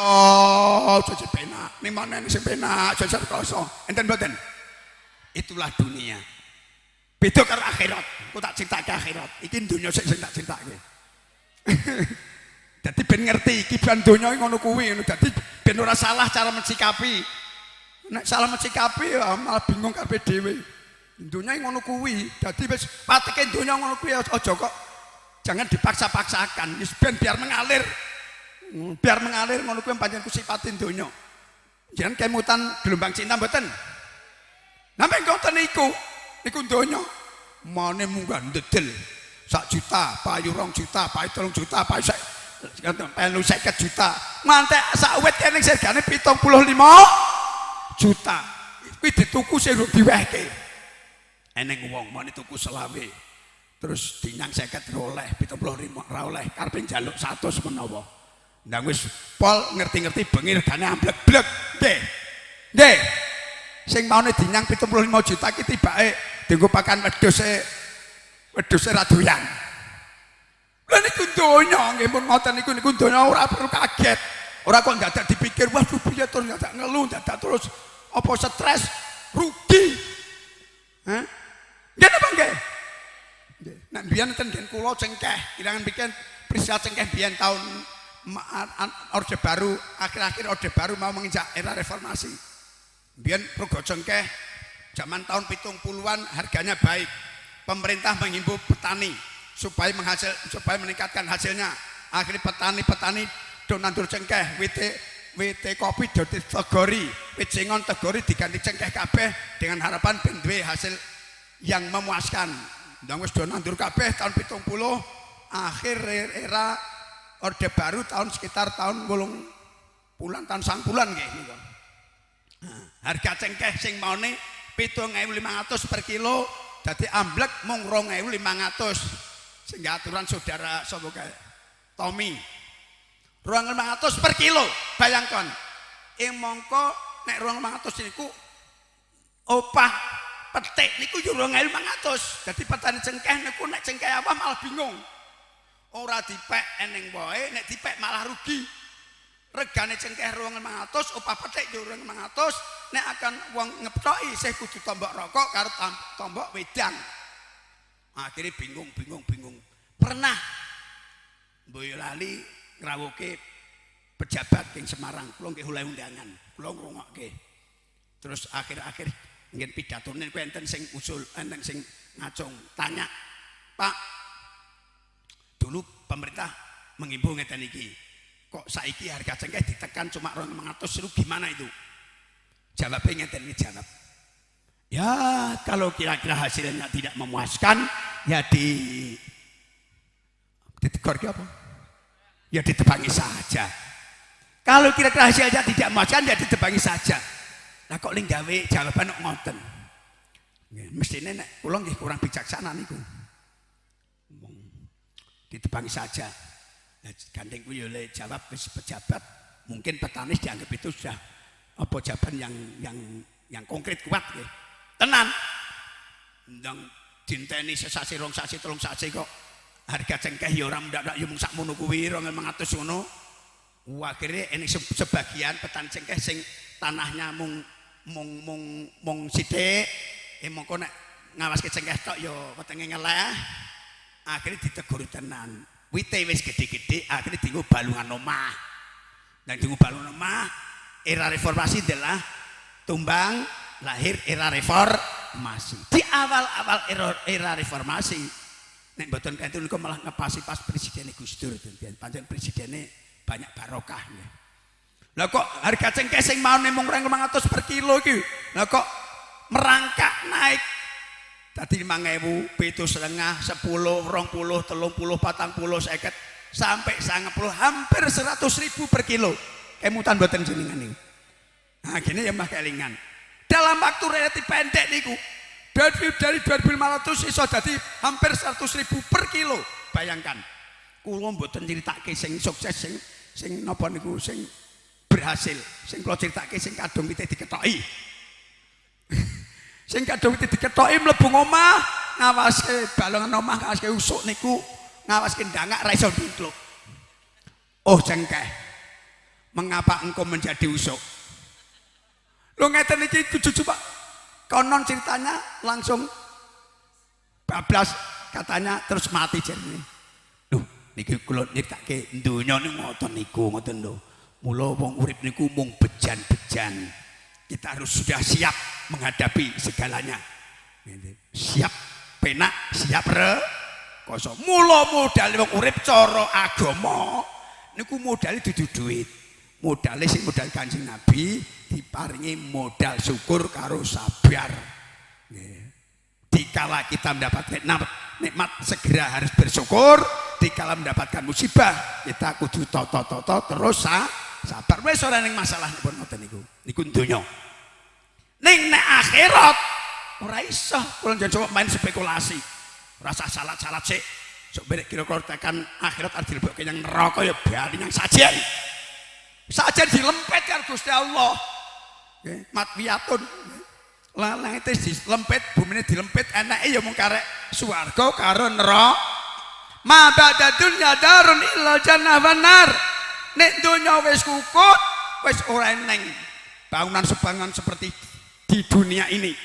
siji penak, ning maneh sing penak sesuk koso. Enten mboten? Itulah dunia. Beda karo akhirat. Ku tak critake akhirat. Iki donya sing tak critake. Jadi ben ngerti iki ban donya ngono kuwi ngono. Dadi ben ora salah cara mensikapi. Nek salah mensikapi ya malah bingung kabeh dhewe. Donya ngono kuwi. Dadi wis pateke donya ngono kuwi aja kok jangan dipaksa-paksakan. Wis ben biar mengalir. Biar mengalir ngono kuwi pancen kusipatin donya. Jangan kemutan gelombang cinta mboten. Napa ngoten niku? Niku donya. Mane munggah ndedel. 1 juta, payu 2 juta, payu 3 juta, payu 50 juta. Ngantek sak wit kene regane 75 juta. Kuwi dituku sing diwehke. Eneng wong mane tuku selawe. Terus dinyang 50 oleh, 75 ora oleh, karepe njaluk 100 menawa. Ndang wis pol ngerti-ngerti bengi regane amblek-blek. Nggih. Nggih. Sing maune dinyang 75 juta iki tibake dienggo pakan wedhuse ra doyan. Lha niku donya nggih mun ngoten niku donya ora perlu kaget. Ora kok dadak dipikir wah piye terus dadak ngeluh dadak terus apa stres rugi. Hah? Nggih napa nggih? Nggih. Nek biyen ten den kula cengkeh, ilangan bikin peristiwa cengkeh biyen tahun Orde Baru, akhir-akhir Orde Baru mau menginjak era reformasi. Biyen rego cengkeh zaman tahun 70-an harganya baik. Pemerintah menghimbau petani supaya meningkatkan hasilnya. Akhirnya petani do nandur cengkeh, wit kopi do tegori, wit singon tegori diganti cengkeh kabeh dengan harapan ben duwe hasil yang memuaskan. Ndang wis do nandur kabeh tahun 70, akhir era Orde Baru tahun sekitar tahun 8 bulan tahun 9 bulan nggih niku. Harga cengkeh sing maune 7.500 per kilo dadi amblek mung 2.500 sehingga aturan saudara sapa kae Tommy 2.500 per kilo bayangkan mongko nek 2.500 niku opah petik niku yo 2.500 dadi petani cengkeh niku nek cengkeh awam malah bingung ora dipek eneng wae nek dipek malah rugi regane cengkeh 2.500 opah petik yo 2.500 nek akan wong ngeptoki isih kudu tombok rokok karo tombok wedang. Akhirnya bingung. Pernah Boyolali ngrawuhke pejabat ing Semarang, kula nggih oleh undangan, kula ngrungokke. Terus akhir-akhir nggih pidatone kuwi enten sing usul, enten sing ngacung tanya, "Pak, dulu pemerintah menghimbau ngeten iki. Kok saiki harga cengkeh ditekan cuma 500 ribu, gimana itu?" Jawabnya ngeten iki jawab. Ya, kalau kira-kira hasilnya tidak memuaskan, ya ditegur apa? Ya ditebangi saja. Kalau kira-kira hasilnya tidak memuaskan, ya ditebangi saja. Lah kok ning gawe jawaban kok ngoten. Mestine nek kula nggih kurang bijaksana niku. Ditebangi saja. Nah, gandeng kuwi oleh jawab wis pejabat, mungkin petani dianggap itu sudah apa jawaban yang konkret kuat nggih. Tenan. Ndang dinteni sesasi rong sasi telung sasi kok harga cengkeh ya ora ndak ya mung sakmono kuwi 2.500 ngono. Akhirnya ini sebagian petani cengkeh sing tanahnya mung sithik, mongko nek ngawaske cengkeh tok ya wetenge ngeleh. Akhirnya ditegur tenan. Wite wis gede-gede, akhirnya dienggo balungan omah. Dan dienggo balungan omah, era reformasi adalah tumbang lahir era reformasi. Di awal-awal era reformasi, nek mboten kenten niku malah ngepasi pas presiden Gus Dur, pancen presidene banyak barokah. Lah kok harga cengkeh sing maune mung 500 per kilo iki. Lah kok merangkak naik tadi 5.000, 7,5, 10, 20, 30, 40, 50 sampai 90, hampir 100.000 per kilo. Kemutan mboten jenengan niku. Nah, gini ya Mbah kelingan. Dalam waktu relatif pendek niku dari 2.500 iso dadi hampir 100.000 per kilo. Bayangkan. Kula mboten critake sing sukses sing napa niku sing berhasil. Sing kula critake sing kadung wite diketoki. Sing kadung wite diketoki mlebu omah, ngawaske balongan omah, ngawaske usuk niku, ngawaske ndangak ra iso dikluk. Oh cengkeh. Mengapa engkau menjadi usuk? Lo ngeten iki jujur Pak. Konon ceritanya langsung bablas katanya terus mati jernih. Loh, niki kula nyritake donya niku ngoten lho. Mula wong urip niku mung bejan-bejan. Kita harus sudah siap menghadapi segalanya. Siap penak, siap rekoso. Mula modal wong urip cara agama niku modal dudu duit. Modalnya sing modal Kanjeng Nabi diparingi modal syukur karo sabar. Dikala kita mendapatkan nikmat segera harus bersyukur. Dikala mendapatkan musibah kita kudu toto terus sabar. Wis ora ning masalah nipun ngoten niku. Niku donya. Ning nek akhirat ora iso kula coba main spekulasi. Rasa salat-salat sik. Sok berek kira-kira tekan akhirat arep dilebokke yang neraka ya bali yang sajen. Sajen dilempet karo Gusti Allah. Nggih, matwiyatun. Langit dilempet, bumine dilempet, enake ya mung karek swarga karo neraka. Ma ba'da dunya darun illa jannah wan nar. Nek donya wis kukut, wis ora eneng bangunan seperti di dunia ini.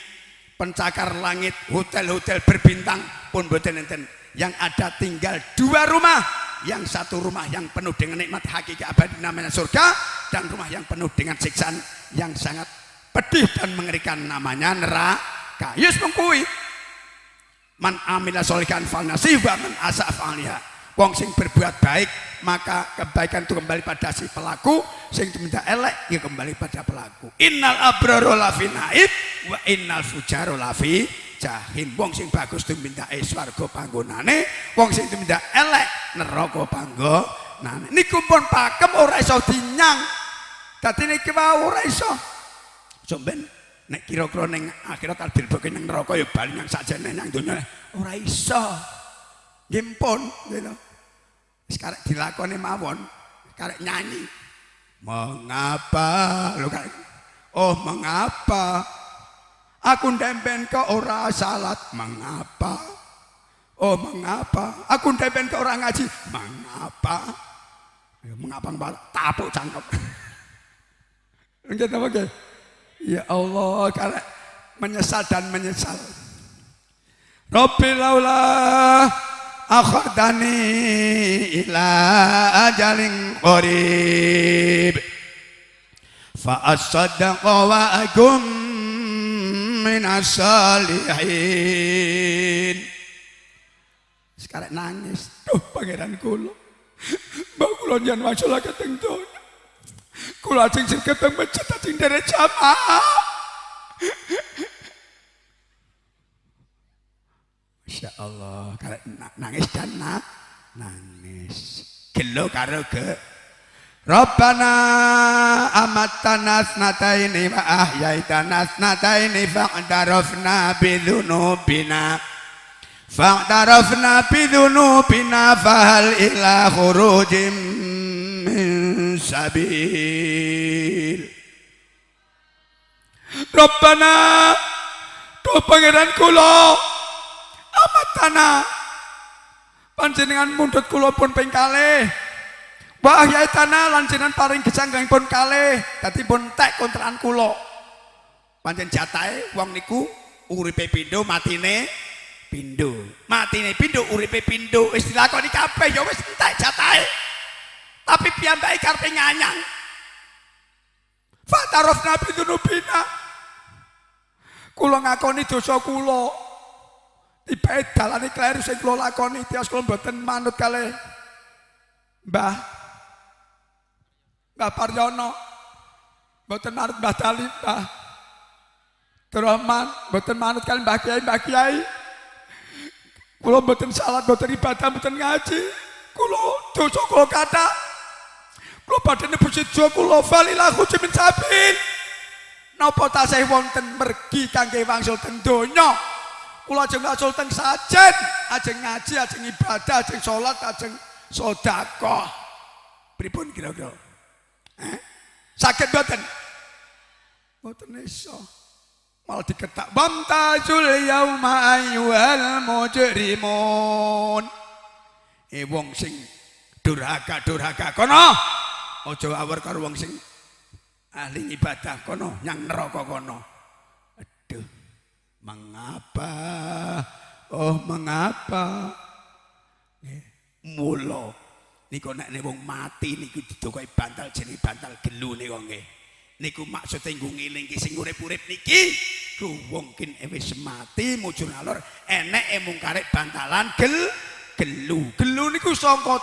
Pencakar langit, hotel-hotel berbintang pun mboten enten. Yang ada tinggal 2 rumah. Yang satu rumah yang penuh dengan nikmat hakiki abadi namanya surga, dan rumah yang penuh dengan siksaan yang sangat pedih dan mengerikan namanya neraka. Yes mengkui. Man amila sholihan falnasih wa man asa fa'aliha. Wong sing berbuat baik maka kebaikan itu kembali pada si pelaku, sing diminta elek ya kembali pada pelaku. Innal abrara lafi naib wa innal fujara lafi jahim. Wong sing bagus diminta swarga panggonane, wong sing diminta elek neraka panggonane. Niku pun pakem ora iso dinyang. Dadi niki wae ora iso. Somben nek kira-kira ning akhirat arep dilebokke ning neraka ya bali nang sakjane nang donya ora iso. Nggih pun gitu. Wis karek dilakoni mawon, karek nyanyi. Mengapa lho karek. Oh mengapa aku ndemben kok ora salat? Mengapa? Oh mengapa aku ndemben kok ora ngaji? Mengapa? Ya mengapa tapuk cangkep. Nggih apa nggih? Ya Allah, karek menyesal dan menyesal. Rabbi laula akhadani ila ajalin qarib fa asaddaqa wa akum minas salihin. Sekarang nangis, duh pangeran kula, mbak kula njen masalah keteng donya, kula ajeng sing keteng masjid ajeng derek jamaah. Masya Allah, kalau nangis dan nangis. Gelo karo ke. Rabbana amatana snataini wa ahyaitana snataini fa'tarafna bidhunubina fahal ila khurujim min sabil. Rabbana, do pangeran kula amatana panjenengan mundhut kula pun ping kalih wa ahyaitana lan jenengan paring gesang pun kalih dadi pun tek kontrakan kula pancen jatahe wong niku uripe pindho matine pindho uripe pindho wis dilakoni kabeh ya wis entek jatahe tapi piyambake karepe nganyang fatarofna bidunubina kula ngakoni dosa kula tiba dalane kleru sing kula lakoni tias kula mboten manut kalih Mbah Paryono, mboten manut Mbah Dali, Mbah Rahman, mboten manut kalih Mbah Kiai. Kula mboten salat, mboten ibadah, mboten ngaji. Kula dosa kula kathah. Kula badhe nebusi dosa kula falilahu jimin sabil. Napa tasih wonten mergi kangge wangsul teng donya? Kula ajeng wangsul teng sajen, ajeng ngaji, ajeng ibadah, ajeng salat, ajeng sedekah. Pripun kira-kira? Sakit mboten? Mboten iso. Malah diketak bamtazul yauma ayyuhal mujrimun. Wong sing durhaka kono. Aja awur karo wong sing ahli ibadah kono, nyang neraka kono. Aduh. Mengapa? Oh, mengapa? Mula niku nek wong mati niku didokoki bantal jenenge bantal gelu niku nggih. Niku maksude nggo ngelingke sing urip-urip niki. Ku wong kin wis mati mujur ngalor eneke mung karek bantalan gelu. Gelu niku sangka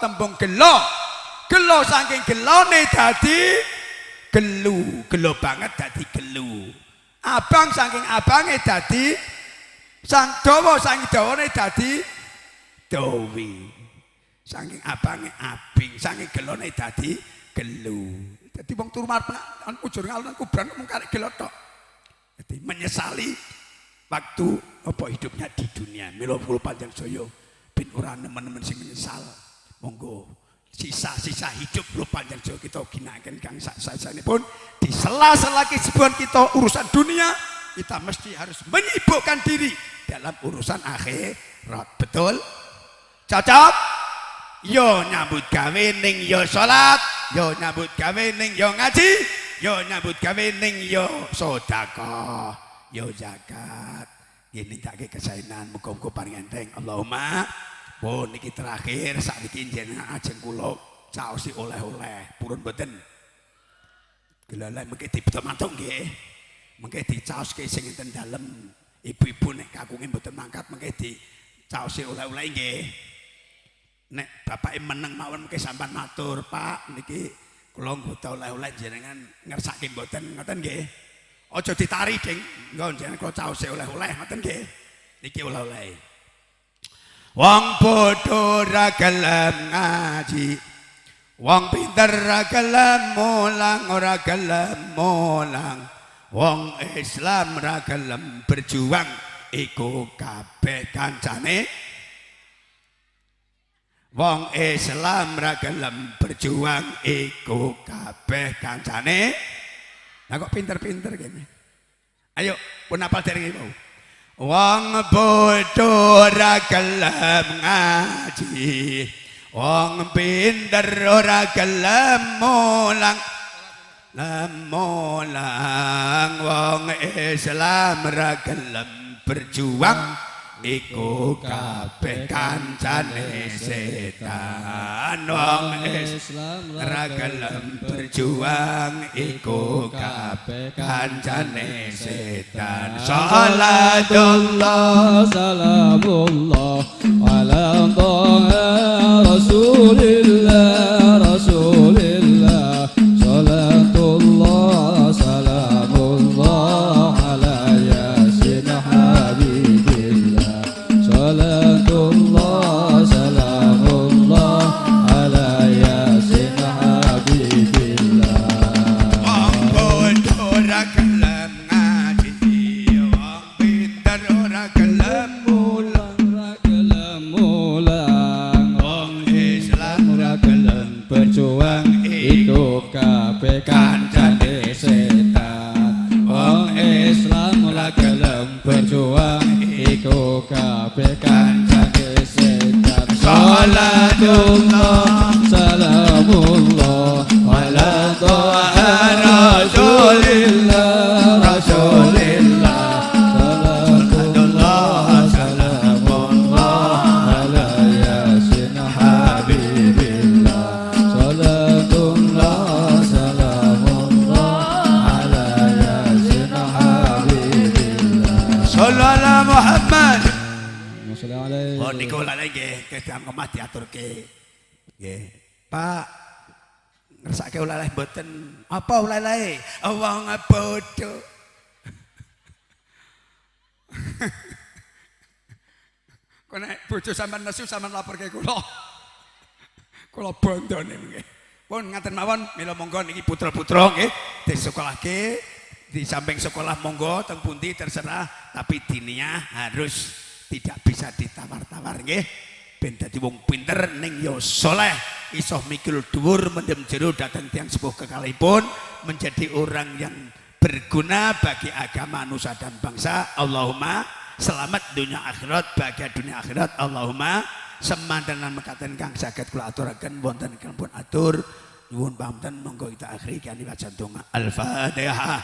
tembung gelo. Gelo saking gelone dadi gelu. Gelo banget dadi gelu. Abang saking abange dadi sang dawa saking dawane dadi dawi. Saking abange abing, saking gelone dadi gelu. Dadi wong turu marep ujur ngalor kubran mung karek gelo tok. Dadi menyesali waktu apa hidupnya di dunia. Mila kula panjang saya ben ora nemen-nemen sing menyesal. Monggo sisa-sisa hidup kula panjang saya kita ginakaken kang sak-sasanipun di sela-sela kesibukan kita urusan dunia kita mesti harus menyibukkan diri dalam urusan akhirat. Betul? Cocok? Yo nyambut gawe ning yo salat, yo nyambut gawe ning yo ngaji, yo nyambut gawe ning yo sedekah, yo zakat. Ini tak kesainan muga-muga paring enteng. Allahumma pun niki terakhir sakniki jenengan ajeng kula caosi oleh-oleh purun mboten. Gelalai mengke dibeto-mantuk nggih. Mengke dicaoske sing enten dalem. Ibu-ibu nek kakunge mboten mangkat mengke dicaosi oleh-oleh nggih. Nek bapake meneng mawon mengke sampean matur, Pak, niki kula nggodha oleh-oleh jenengan ngersake mboten ngoten nggih. Aja ditari, Ding. Engko jenengan kula caosi oleh-oleh ngoten nggih. Niki oleh-oleh. Wong bodho ra gelem ngaji, wong pinter ra gelem mulang, ora gelem mulang, wong Islam ra gelem berjuang, iku kabeh kancane. Wong Islam ra gelem berjuang, iku kabeh kancane. Lah kok pinter-pinter kene. Ayo pun apal dereng iki. Wong bodho ora gelem ngaji, wong pinter ora gelem mulang, Mulang wong Islam ra gelem berjuang iku kabeh kancane setan. Wong Islam ra gelem berjuang iku kabeh kancane setan. Salatullah salamullah ala rasulillah rasulillah salatullah salamullah ala yasin habibillah salatullah salamullah ala yasin habibillah. wong bodoh ora gelem ngaji, wong pinter ora gelem mulang, Ora gelem mulang, wong Islam ora gelem berjuang iku kabeh kancane setan. Wong Islam ora gelem berjuang iku kabeh kancane setan. Salatullah salamullah ala toha rasulillah rasulillah salatullah salamullah ala yasin habibillah salatullah salamullah ala yasin habibillah. Sallallahu Muhammad. Wassalamualaikum. Oh niku lali nggih kedang kemah diaturke. Nggih. Pak ngersake ulaleh mboten. Apa ulaleh? Wong bodho. Kok nek bojo sampean nesu sampean laporke kula. Kula bondone nggih. Pun ngaten mawon mila monggo niki putra-putra nggih disekolahke di samping sekolah monggo teng pundi terserah tapi dinia harus tidak bisa ditawar-tawar nggih. Ben dadi wong pinter ning ya saleh, iso mikul dhuwur mendem jero dhateng tiyang sepuh kekalihipun menjadi orang yang berguna bagi agama nusa dan bangsa. Allahumma selamat dunia akhirat, bahagia dunia akhirat. Allahumma semanten lan mekaten kang saged kula aturaken wonten pun atur nyuwun pamunten monggo kita akhiri kanthi wacan donga Al-Fatihah.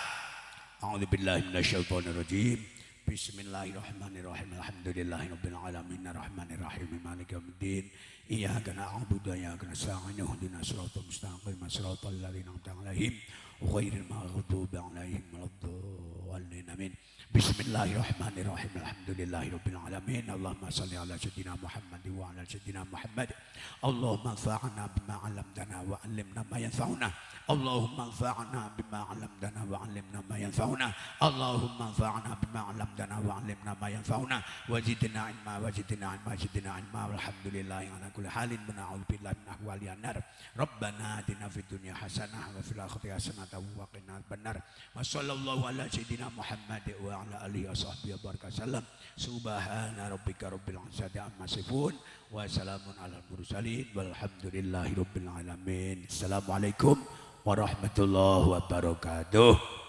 A'udzubillahi minasyaitonir rajim. Bismillahirrahmanirrahim. Alhamdulillahirabbil alamin arrahmanirrahim maliki yaumiddin. Iyyaka na'budu wa iyyaka nasta'in ihdinas siratal mustaqim siratal ladzina an'amta 'alaihim ghairil maghdubi 'alaihim waladdallin. Amin. Bismillahirrahmanirrahim. Alhamdulillahirabbil alamin. Allahumma shalli ala sayyidina Muhammad wa ala sayyidina Muhammad. Allahumma anfa'na bima 'allamtana wa 'allimna ma yanfa'una. Allahumma anfa'na bima 'allamtana wa 'allimna ma yanfa'una. Allahumma anfa'na bima 'allamtana wa 'allimna ma yanfa'una. Wazidna 'ilma wazidna 'ilma wazidna 'ilma. Walhamdulillahi 'ala kulli halin wa na'udzu billahi min ahwali an-nar. Rabbana atina fid dunya hasanah wa fil akhirati hasanah wa qina adzabannar. Wa sallallahu ala sayyidina Muhammad wa ala alihi washabbihi wabarakatuh. Subhana rabbika rabbil izzati amma yasifun wa salamun alal mursalin walhamdulillahi rabbil alamin. Assalamualaikum warahmatullahi wabarakatuh.